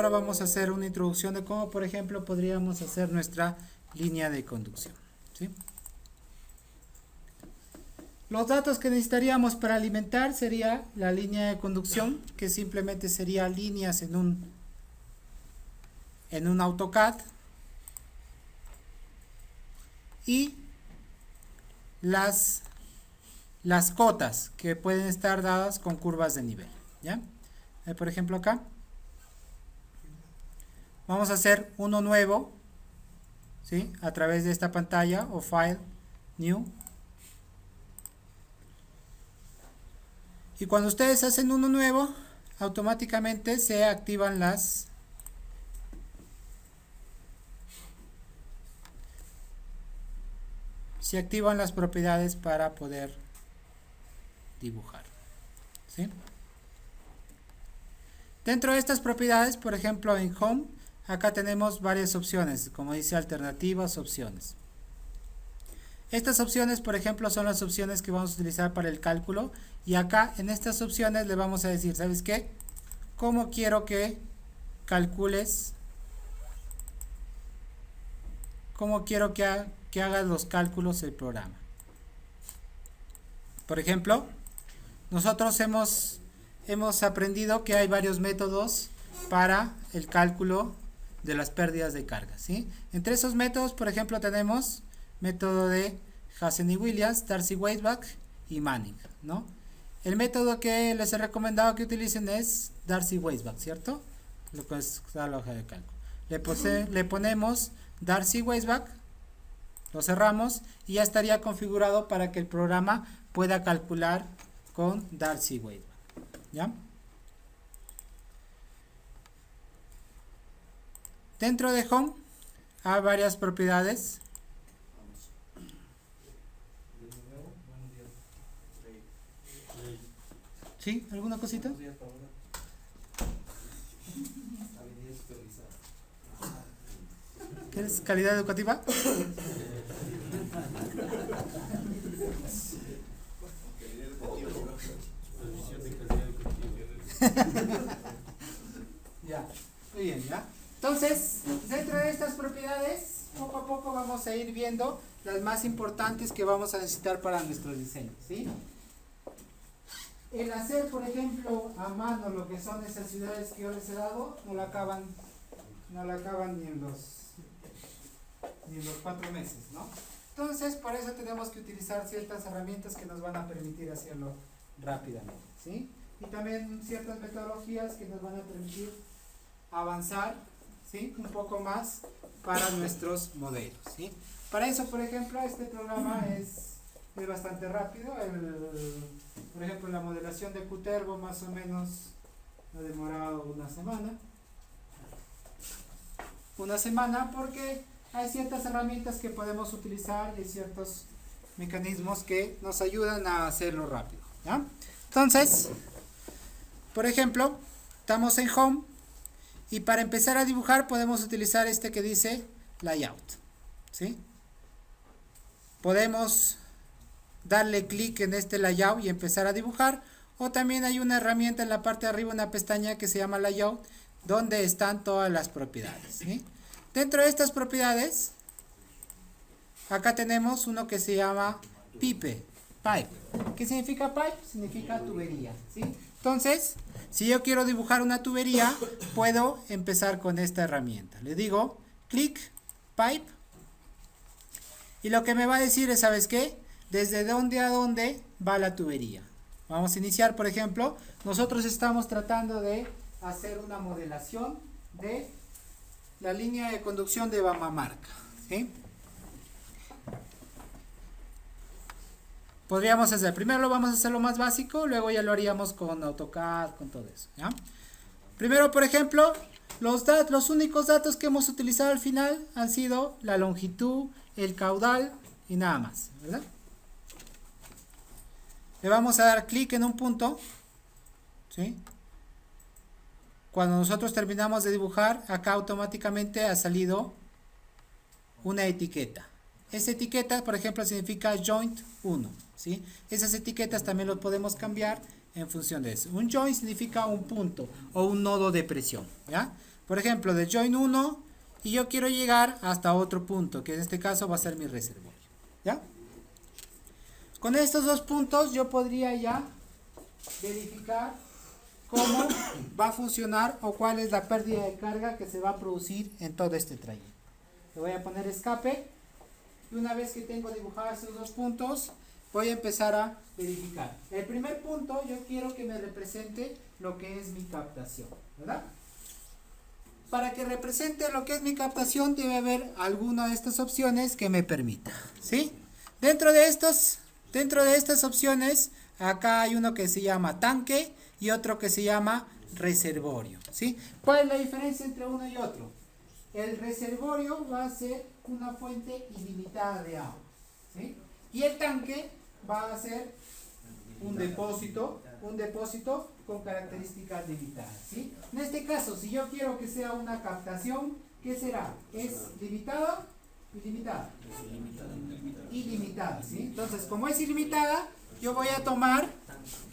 ahora vamos a hacer una introducción de cómo, por ejemplo, podríamos hacer nuestra línea de conducción, ¿sí? Los datos que necesitaríamos para alimentar sería la línea de conducción, que simplemente sería líneas en un AutoCAD, y las cotas que pueden estar dadas con curvas de nivel, ¿ya? Por ejemplo, acá vamos a hacer uno nuevo, ¿sí? A través de esta pantalla o File, New. Y cuando ustedes hacen uno nuevo, automáticamente se activan las propiedades para poder dibujar, ¿sí? Dentro de estas propiedades, por ejemplo, en Home, acá tenemos varias opciones, como dice alternativas, opciones. Estas opciones, por ejemplo, son las opciones que vamos a utilizar para el cálculo. Y acá, en estas opciones, le vamos a decir, ¿sabes qué? ¿Cómo quiero que calcules? ¿Cómo quiero que hagas los cálculos el programa? Por ejemplo, nosotros hemos aprendido que hay varios métodos para el cálculo de las pérdidas de carga, ¿sí? Entre esos métodos, por ejemplo, tenemos método de Hazen y Williams, Darcy-Weisbach y Manning, ¿no? El método que les he recomendado que utilicen es Darcy-Weisbach, ¿cierto? Lo que es la hoja de cálculo. Le ponemos Darcy-Weisbach, lo cerramos y ya estaría configurado para que el programa pueda calcular con Darcy-Weisbach, ¿ya? Dentro de Home hay varias propiedades. ¿Sí? ¿Alguna cosita? ¿Quieres calidad educativa? Ya, muy bien, ¿ya? Entonces, dentro de estas propiedades, poco a poco vamos a ir viendo las más importantes que vamos a necesitar para nuestros diseños, ¿sí? El hacer, por ejemplo, a mano lo que son esas ciudades que yo les he dado, no la acaban ni en los 4 meses, ¿no? Entonces, por eso tenemos que utilizar ciertas herramientas que nos van a permitir hacerlo rápidamente, ¿sí? Y también ciertas metodologías que nos van a permitir avanzar, ¿sí? Un poco más para nuestros modelos, ¿sí? Para eso, por ejemplo, este programa es bastante rápido. Por ejemplo, la modelación de Qturbo más o menos ha demorado una semana porque hay ciertas herramientas que podemos utilizar y ciertos mecanismos que nos ayudan a hacerlo rápido, ¿ya? Entonces, por ejemplo, estamos en Home y para empezar a dibujar podemos utilizar este que dice Layout, ¿sí? Podemos darle clic en este Layout y empezar a dibujar, o también hay una herramienta en la parte de arriba, una pestaña que se llama Layout, donde están todas las propiedades, ¿sí? Dentro de estas propiedades, acá tenemos uno que se llama Pipe. ¿Qué significa pipe? Significa tubería, ¿sí? Entonces, si yo quiero dibujar una tubería, puedo empezar con esta herramienta. Le digo, clic, pipe, y lo que me va a decir es, ¿sabes qué? Desde dónde a dónde va la tubería. Vamos a iniciar, por ejemplo, nosotros estamos tratando de hacer una modelación de la línea de conducción de Bamamarca, ¿sí? Podríamos hacer, primero lo vamos a hacer lo más básico, luego ya lo haríamos con AutoCAD, con todo eso, ¿ya? Primero, por ejemplo, los únicos datos que hemos utilizado al final han sido la longitud, el caudal y nada más, ¿verdad? Le vamos a dar clic en un punto, ¿sí? Cuando nosotros terminamos de dibujar, acá automáticamente ha salido una etiqueta. Esa etiqueta, por ejemplo, significa Joint 1, ¿sí? Esas etiquetas también lo podemos cambiar en función de eso. Un joint significa un punto o un nodo de presión, ¿ya? por ejemplo, del join 1 y yo quiero llegar hasta otro punto, que en este caso va a ser mi reservorio. ¿Ya? Con estos dos puntos yo podría ya verificar cómo va a funcionar o cuál es la pérdida de carga que se va a producir en todo este trayecto. Le voy a poner escape y una vez que tengo dibujados esos dos puntos voy a empezar a verificar. El primer punto yo quiero que me represente lo que es mi captación, ¿verdad? Para que represente lo que es mi captación debe haber alguna de estas opciones que me permita, ¿sí? Dentro de estas opciones acá hay uno que se llama tanque y otro que se llama reservorio, ¿sí? ¿Cuál es la diferencia entre uno y otro? El reservorio va a ser una fuente ilimitada de agua, ¿sí? Y el tanque va a ser un depósito con características limitadas, ¿sí? En este caso, si yo quiero que sea una captación, ¿qué será? ¿Es limitada? ¿Ilimitada? Ilimitada, ¿sí? Entonces, como es ilimitada, yo voy a tomar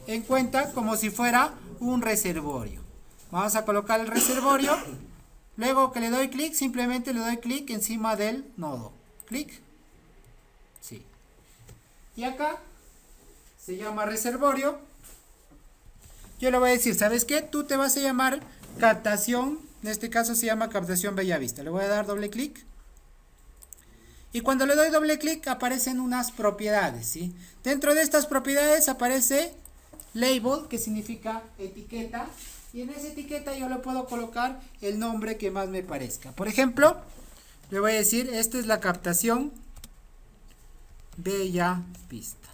en cuenta como si fuera un reservorio. Vamos a colocar el reservorio. Luego que le doy clic, simplemente le doy clic encima del nodo. Clic. Sí. Y acá se llama reservorio. Yo le voy a decir, ¿sabes qué? Tú te vas a llamar captación. En este caso se llama captación Bellavista. Le voy a dar doble clic. Y cuando le doy doble clic aparecen unas propiedades, ¿sí? Dentro de estas propiedades aparece label, que significa etiqueta. Y en esa etiqueta yo le puedo colocar el nombre que más me parezca. Por ejemplo, le voy a decir, esta es la captación Bellavista.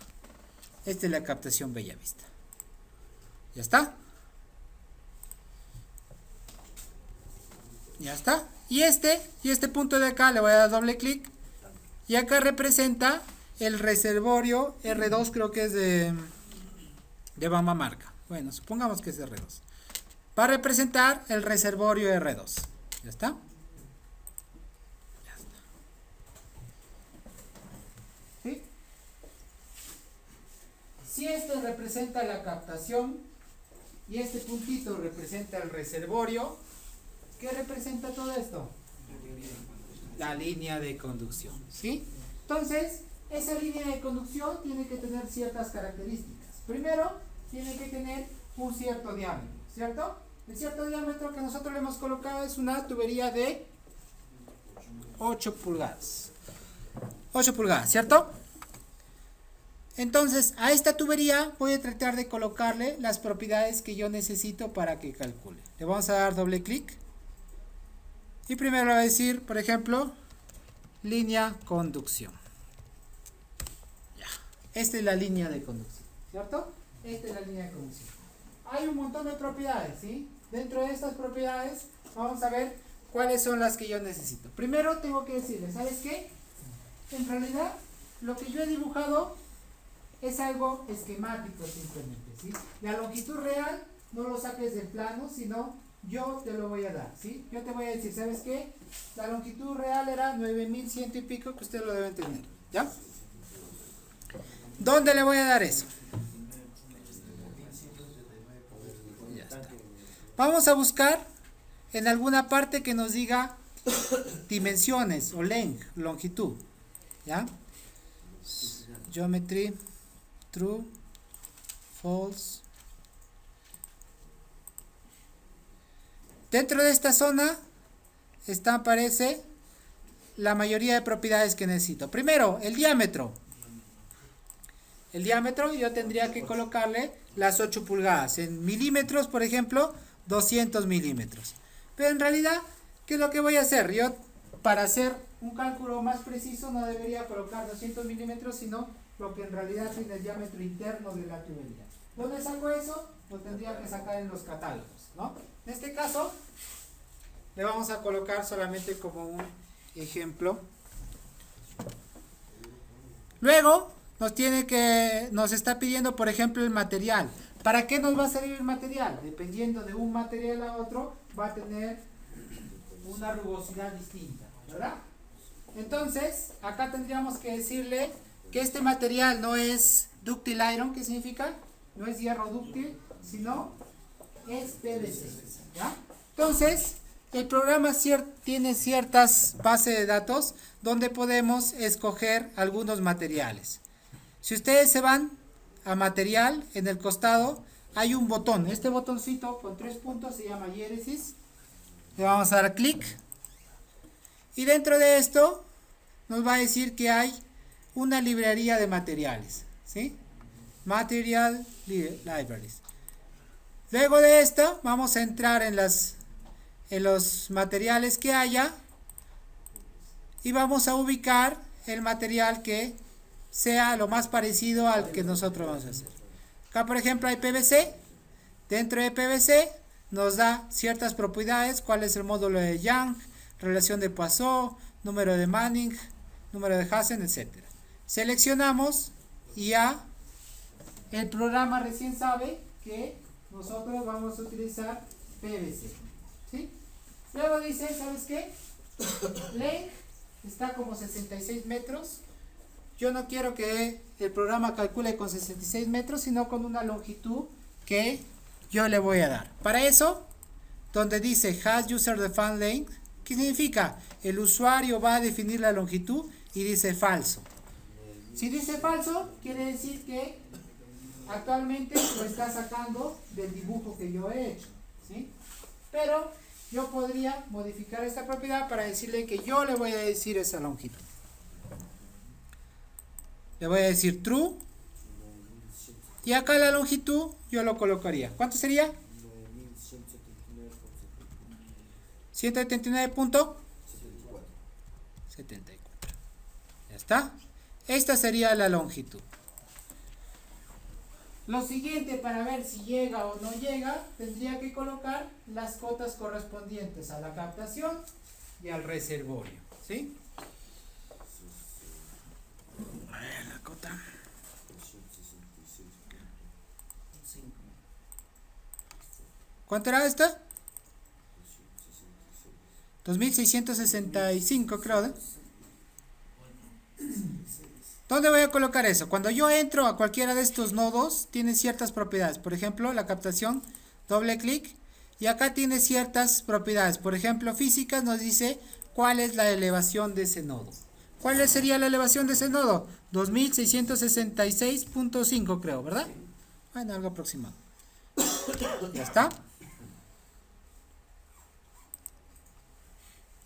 Esta es la captación Bellavista. ¿Ya está? Ya está. Y este punto de acá le voy a dar doble clic. Y acá representa el reservorio R2, creo que es de Bamba Marca. Bueno, supongamos que es de R2. Va a representar el reservorio R2. ¿Ya está? Ya está. ¿Sí? Si este representa la captación y este puntito representa el reservorio, ¿qué representa todo esto? La línea de conducción, ¿sí? Entonces, esa línea de conducción tiene que tener ciertas características. Primero, tiene que tener un cierto diámetro, ¿cierto? El cierto diámetro que nosotros le hemos colocado es una tubería de 8 pulgadas. 8 pulgadas, ¿cierto? Entonces, a esta tubería voy a tratar de colocarle las propiedades que yo necesito para que calcule. Le vamos a dar doble clic. Y primero le voy a decir, por ejemplo, línea conducción. Ya. Esta es la línea de conducción, ¿cierto? Esta es la línea de conducción. Hay un montón de propiedades, ¿sí? Dentro de estas propiedades vamos a ver cuáles son las que yo necesito. Primero tengo que decirle, ¿sabes qué? En realidad, lo que yo he dibujado es algo esquemático simplemente, ¿sí? La longitud real no lo saques del plano, sino yo te lo voy a dar, ¿sí? Yo te voy a decir, ¿sabes qué? La longitud real era 9100 y pico, que ustedes lo deben tener, ¿ya? ¿Dónde le voy a dar eso? Ya está. Vamos a buscar en alguna parte que nos diga dimensiones o longitud, ¿ya? Geometry, true, false. Dentro de esta zona aparece la mayoría de propiedades que necesito. Primero, el diámetro. El diámetro yo tendría que colocarle las 8 pulgadas. En milímetros, por ejemplo, 200 milímetros. Pero en realidad, ¿qué es lo que voy a hacer? Yo, para hacer un cálculo más preciso, no debería colocar 200 milímetros, sino lo que en realidad tiene el diámetro interno de la tubería. ¿Dónde saco eso? Lo tendría que sacar en los catálogos, ¿no? En este caso, le vamos a colocar solamente como un ejemplo. Luego, nos está pidiendo, por ejemplo, el material. ¿Para qué nos va a servir el material? Dependiendo de un material a otro, va a tener una rugosidad distinta, ¿verdad? Entonces, acá tendríamos que decirle que este material no es ductile iron, ¿qué significa? No es hierro dúctil, sino es PVC, ¿ya? Entonces, el programa tiene ciertas bases de datos donde podemos escoger algunos materiales. Si ustedes se van a material, en el costado hay un botón. Este botoncito con 3 puntos se llama Genesis. Le vamos a dar clic. Y dentro de esto nos va a decir que hay una librería de materiales. ¿Sí? Material Libraries. Luego de esto vamos a entrar en los materiales que haya y vamos a ubicar el material que sea lo más parecido al que nosotros vamos a hacer. Acá por ejemplo hay PVC. Dentro de PVC nos da ciertas propiedades, cuál es el módulo de Young, relación de Poisson, número de Manning, número de Hazen, etc. Seleccionamos y ya el programa recién sabe que nosotros vamos a utilizar PVC. ¿Sí? Luego dice, ¿sabes qué? Length está como 66 metros. Yo no quiero que el programa calcule con 66 metros, sino con una longitud que yo le voy a dar. Para eso, donde dice Has User Defined Length, ¿qué significa? El usuario va a definir la longitud y dice falso. Si dice falso, quiere decir que actualmente lo está sacando del dibujo que yo he hecho. ¿Sí? Pero yo podría modificar esta propiedad para decirle que yo le voy a decir esa longitud. Le voy a decir true. Y acá la longitud yo lo colocaría. ¿Cuánto sería? 179.74. Ya está. Esta sería la longitud. Lo siguiente, para ver si llega o no llega, tendría que colocar las cotas correspondientes a la captación y al reservorio. ¿Sí? A ver, la cota. ¿Cuánto era esta? 2665, creo, ¿eh? ¿Dónde voy a colocar eso? Cuando yo entro a cualquiera de estos nodos, tiene ciertas propiedades. Por ejemplo, la captación, doble clic, y acá tiene ciertas propiedades. Por ejemplo, físicas nos dice cuál es la elevación de ese nodo. ¿Cuál sería la elevación de ese nodo? 2666.5, creo, ¿verdad? Bueno, algo aproximado. Ya está.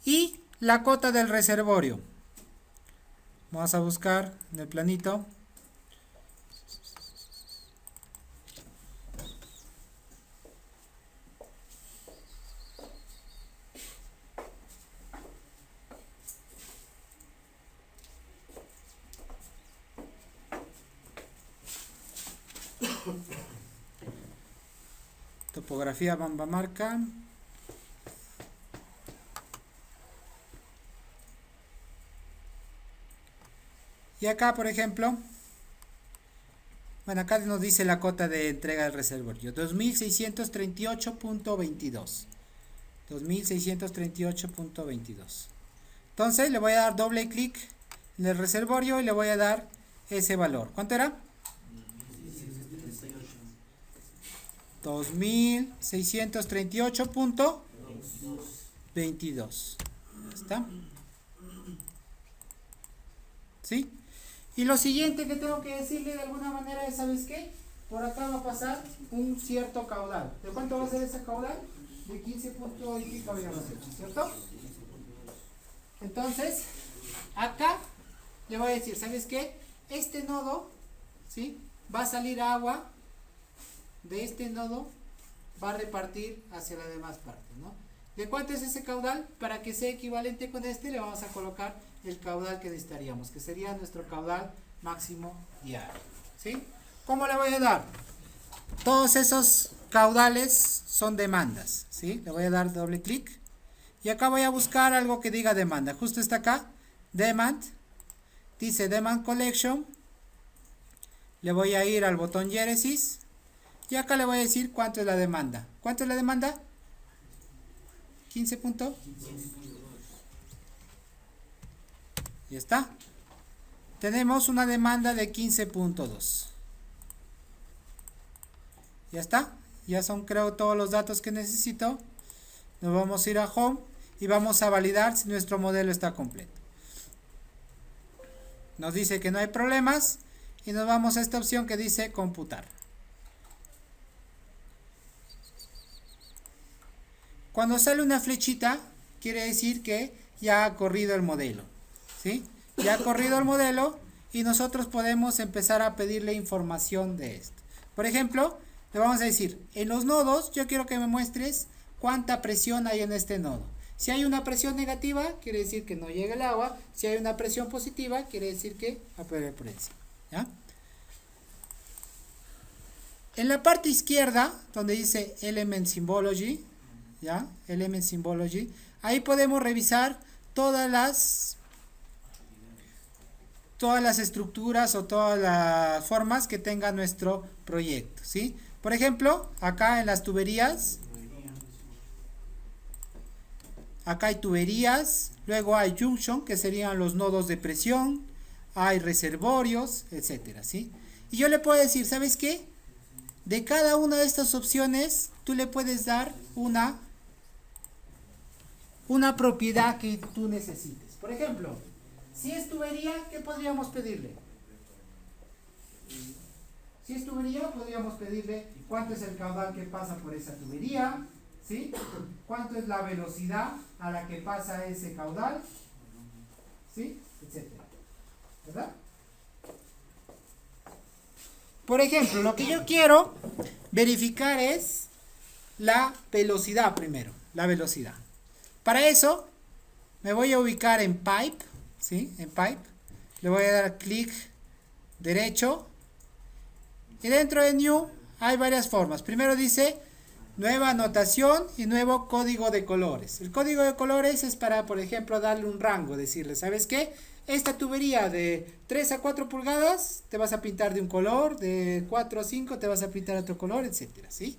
Y la cota del reservorio. Vamos a buscar en el planito. Topografía Bamba marca. Y acá, por ejemplo, bueno, acá nos dice la cota de entrega del reservorio, 2638.22. 2638.22. Entonces le voy a dar doble clic en el reservorio y le voy a dar ese valor. ¿Cuánto era? 2638.22. Ya está. ¿Sí? Y lo siguiente que tengo que decirle de alguna manera es, ¿sabes qué? Por acá va a pasar un cierto caudal. ¿De cuánto va a ser ese caudal? De 15 puntos y pico habíamos hecho, ¿cierto? Entonces, acá le voy a decir, ¿sabes qué? Este nodo, ¿sí? Va a salir agua de este nodo, va a repartir hacia la demás parte, ¿no? ¿De cuánto es ese caudal? Para que sea equivalente con este, le vamos a colocar el caudal que necesitaríamos, que sería nuestro caudal máximo diario. ¿Sí? ¿Cómo le voy a dar? Todos esos caudales son demandas. ¿Sí? Le voy a dar doble clic. Y acá voy a buscar algo que diga demanda. Justo está acá. Demand. Dice Demand Collection. Le voy a ir al botón Genesis. Y acá le voy a decir cuánto es la demanda. ¿Cuánto es la demanda? 15 puntos. Ya está. Tenemos una demanda de 15.2. Ya está. Ya son, creo, todos los datos que necesito. nos vamos a ir a Home y vamos a validar si nuestro modelo está completo. Nos dice que no hay problemas y nos vamos a esta opción que dice computar. Cuando sale una flechita, quiere decir que ya ha corrido el modelo, ¿sí? Ya ha corrido el modelo y nosotros podemos empezar a pedirle información de esto. Por ejemplo, le vamos a decir, en los nodos yo quiero que me muestres cuánta presión hay en este nodo. Si hay una presión negativa, quiere decir que no llega el agua. Si hay una presión positiva, quiere decir que va a poder por encima, ¿ya? En la parte izquierda, donde dice Element Symbology, ¿ya? Element Symbology, ahí podemos revisar todas las estructuras o todas las formas que tenga nuestro proyecto, ¿sí? Por ejemplo, acá en las tuberías, acá hay tuberías, luego hay junction, que serían los nodos de presión, hay reservorios, etcétera, ¿sí? Y yo le puedo decir, ¿sabes qué? De cada una de estas opciones, tú le puedes dar una propiedad que tú necesites. Por ejemplo, si es tubería, ¿qué podríamos pedirle? Si es tubería, podríamos pedirle cuánto es el caudal que pasa por esa tubería, ¿sí? Cuánto es la velocidad a la que pasa ese caudal, ¿sí? Etcétera, ¿verdad? Por ejemplo, lo que yo quiero verificar es la velocidad primero, la velocidad. Para eso, me voy a ubicar en Pipe, ¿sí? En Pipe, le voy a dar clic derecho y dentro de New hay varias formas. Primero dice nueva anotación y nuevo código de colores. El código de colores es para, por ejemplo, darle un rango, decirle, ¿sabes qué? Esta tubería de 3 a 4 pulgadas te vas a pintar de un color, de 4 a 5 te vas a pintar de otro color, etcétera, ¿sí?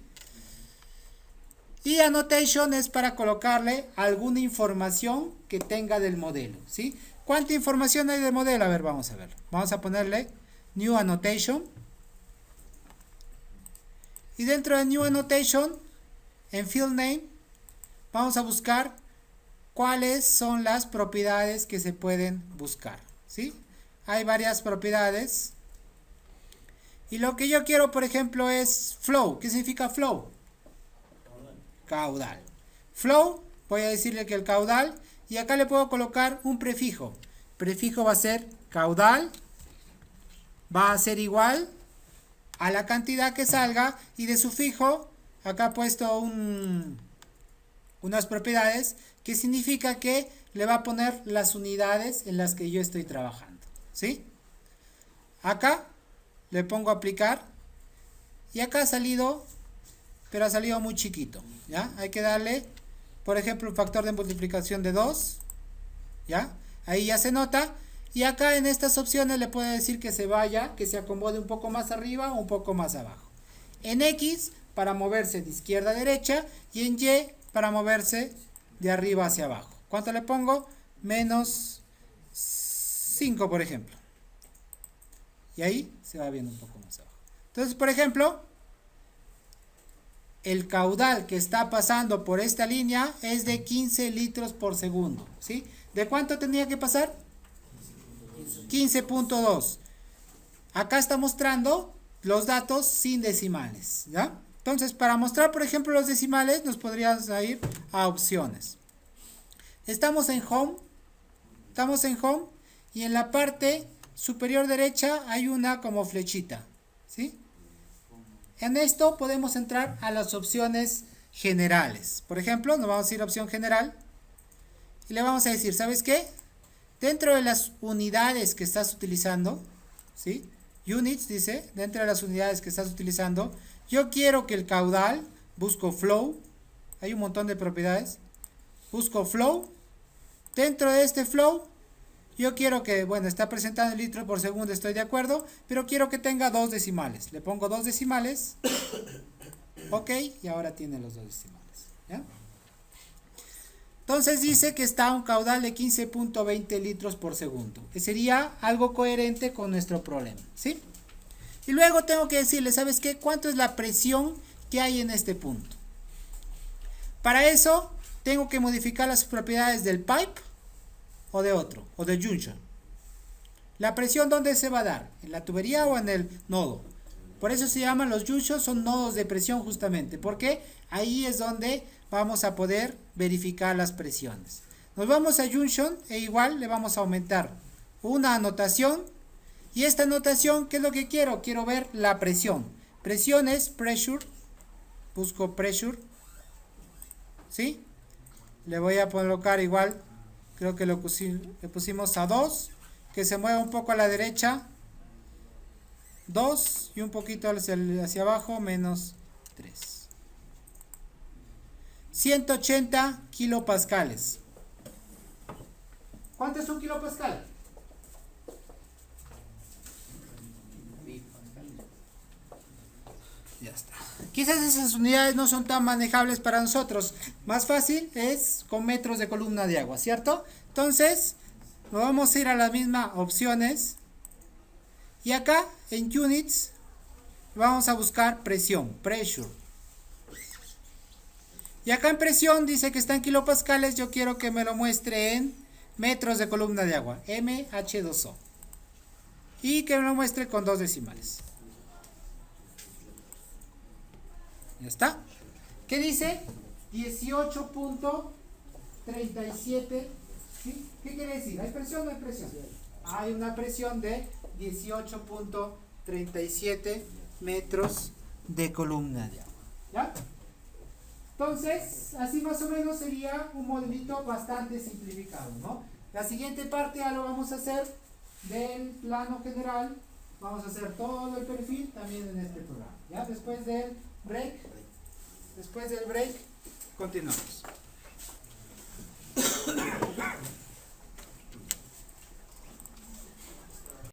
Y annotation es para colocarle alguna información que tenga del modelo, ¿sí? ¿Cuánta información hay del modelo? A ver, vamos a verlo. Vamos a ponerle New Annotation. Y dentro de New Annotation, en Field Name, vamos a buscar cuáles son las propiedades que se pueden buscar, ¿sí? Hay varias propiedades. Y lo que yo quiero, por ejemplo, es Flow. ¿Qué significa Flow? Caudal. Flow, voy a decirle que el caudal, y acá le puedo colocar un prefijo. Prefijo va a ser caudal, va a ser igual a la cantidad que salga, y de sufijo, acá he puesto unas propiedades que significa que le va a poner las unidades en las que yo estoy trabajando, ¿sí? Acá le pongo aplicar, y acá ha salido, pero ha salido muy chiquito, ¿ya? Hay que darle, por ejemplo, un factor de multiplicación de 2, ¿ya? Ahí ya se nota, y acá en estas opciones le puedo decir que se vaya, que se acomode un poco más arriba o un poco más abajo. En X, para moverse de izquierda a derecha, y en Y, para moverse de arriba hacia abajo. ¿Cuánto le pongo? Menos 5, por ejemplo. Y ahí se va viendo un poco más abajo. Entonces, por ejemplo, el caudal que está pasando por esta línea es de 15 litros por segundo, ¿sí? ¿De cuánto tenía que pasar? 15.2. Acá está mostrando los datos sin decimales, ¿ya? Entonces, para mostrar, por ejemplo, los decimales, nos podríamos ir a opciones. Estamos en Home. Estamos en Home. Y en la parte superior derecha hay una como flechita, ¿sí? En esto podemos entrar a las opciones generales. Por ejemplo, nos vamos a ir a opción general. Y le vamos a decir, ¿sabes qué? Dentro de las unidades que estás utilizando, ¿sí? Units, dice, dentro de las unidades que estás utilizando, yo quiero que el caudal, busco flow, hay un montón de propiedades, busco flow, dentro de este flow, yo quiero que, bueno, está presentando en litros por segundo, estoy de acuerdo, pero quiero que tenga 2 decimales, le pongo 2 decimales, ok, y ahora tiene los 2 decimales, ¿ya? Entonces dice que está a un caudal de 15.20 litros por segundo, que sería algo coherente con nuestro problema, ¿sí? Y luego tengo que decirle, ¿sabes qué? ¿Cuánto es la presión que hay en este punto? Para eso tengo que modificar las propiedades del pipe o de otro, o de junction. La presión, ¿dónde se va a dar? ¿En la tubería o en el nodo? Por eso se llaman los junctions, son nodos de presión justamente, porque ahí es donde vamos a poder verificar las presiones. Nos vamos a junction e igual le vamos a aumentar una anotación. Y esta anotación, ¿qué es lo que quiero? Quiero ver la presión. Presión es pressure. Busco pressure. ¿Sí? Le voy a colocar igual, creo que le pusimos a 2. Que se mueva un poco a la derecha. 2 y un poquito hacia abajo, menos 3. 180 kilopascales. ¿Cuánto es un kilopascal? Ya está. Quizás esas unidades no son tan manejables para nosotros. Más fácil es con metros de columna de agua, ¿cierto? Entonces, nos vamos a ir a las mismas opciones. Y acá, en units, vamos a buscar presión, pressure. Y acá en presión dice que está en kilopascales. Yo quiero que me lo muestre en metros de columna de agua, MH2O. Y que me lo muestre con 2 decimales. Ya está. ¿Qué dice? 18.37. ¿Sí? ¿Qué quiere decir? ¿Hay presión o no hay presión? Hay una presión de 18.37 metros de columna de agua. ¿Ya? Entonces, así más o menos sería un modelito bastante simplificado, ¿no? La siguiente parte ya lo vamos a hacer del plano general. Vamos a hacer todo el perfil también en este programa. ¿Ya? Después del break, continuamos.